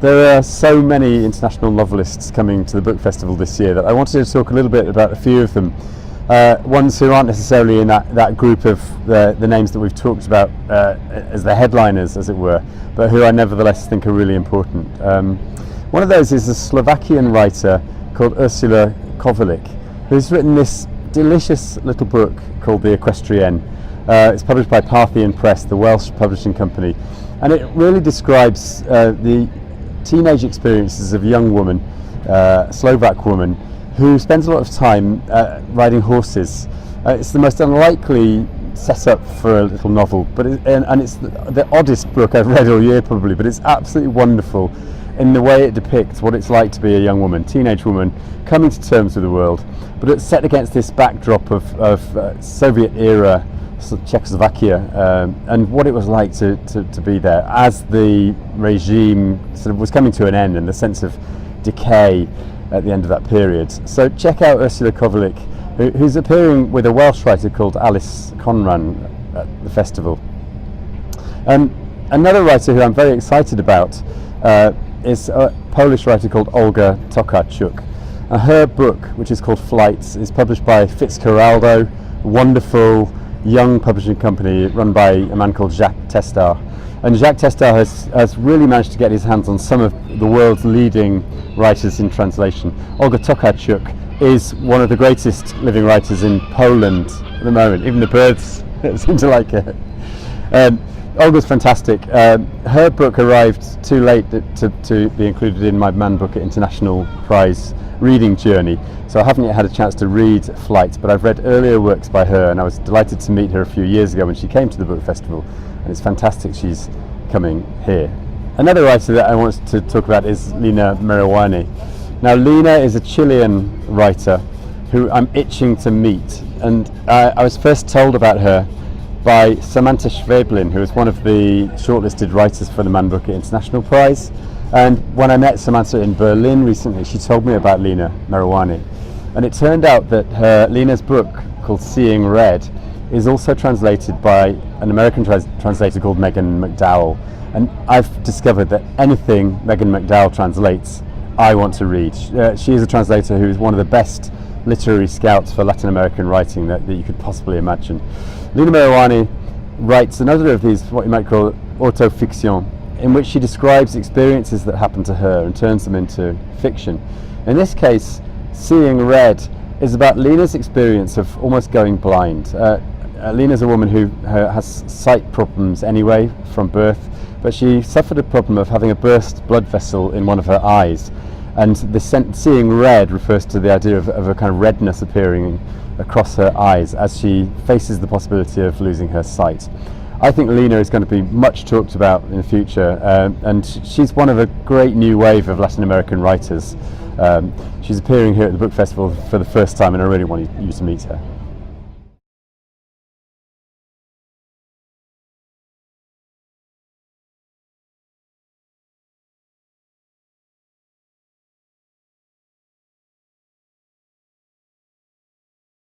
There are so many international novelists coming to the book festival this year that I wanted to talk a little bit about a few of them. Ones who aren't necessarily in that group of the names that we've talked about as the headliners, as it were, but who I nevertheless think are really important. One of those is a Slovakian writer called Ursula Kovalyk, who's written this delicious little book called The Equestrienne. It's published by Parthian Press, the Welsh publishing company, and it really describes the teenage experiences of a young woman, a Slovak woman, who spends a lot of time riding horses. It's the most unlikely setup for a little novel, but it's the oddest book I've read all year probably, but it's absolutely wonderful in the way it depicts what it's like to be a young woman, teenage woman, coming to terms with the world, but it's set against this backdrop of Soviet era Czechoslovakia, and what it was like to be there as the regime sort of was coming to an end, and the sense of decay at the end of that period. So check out Ursula Kovalyk, who's appearing with a Welsh writer called Alice Conran at the festival. Another writer who I'm very excited about is a Polish writer called Olga Tokarczuk. Her book, which is called Flights, is published by Fitzcarraldo, wonderful young publishing company run by a man called Jacques Testard. And Jacques Testard has really managed to get his hands on some of the world's leading writers in translation. Olga Tokarczuk is one of the greatest living writers in Poland at the moment. Even the birds seem to like her. Olga's fantastic. Her book arrived too late to be included in my Man Booker International Prize reading journey, so I haven't yet had a chance to read Flights, but I've read earlier works by her, and I was delighted to meet her a few years ago when she came to the book festival, and it's fantastic she's coming here. Another writer that I want to talk about is Lina Meruane. Now, Lina is a Chilean writer who I'm itching to meet, and I was first told about her by Samantha Schweblin, who is one of the shortlisted writers for the Man Booker International Prize. And when I met Samantha in Berlin recently, she told me about Lina Meruane. And it turned out that Lina's book, called Seeing Red, is also translated by an American translator called Megan McDowell. And I've discovered that anything Megan McDowell translates, I want to read. She is a translator who is one of the best literary scouts for Latin American writing that you could possibly imagine. Lina Meruane writes another of these, what you might call autofiction, in which she describes experiences that happen to her and turns them into fiction. In this case, Seeing Red is about Lina's experience of almost going blind. Lina's a woman who has sight problems anyway from birth, but she suffered a problem of having a burst blood vessel in one of her eyes, and the seeing red refers to the idea of a kind of redness appearing across her eyes as she faces the possibility of losing her sight. I think Lina is going to be much talked about in the future, and she's one of a great new wave of Latin American writers. She's appearing here at the book festival for the first time, and I really want you to meet her.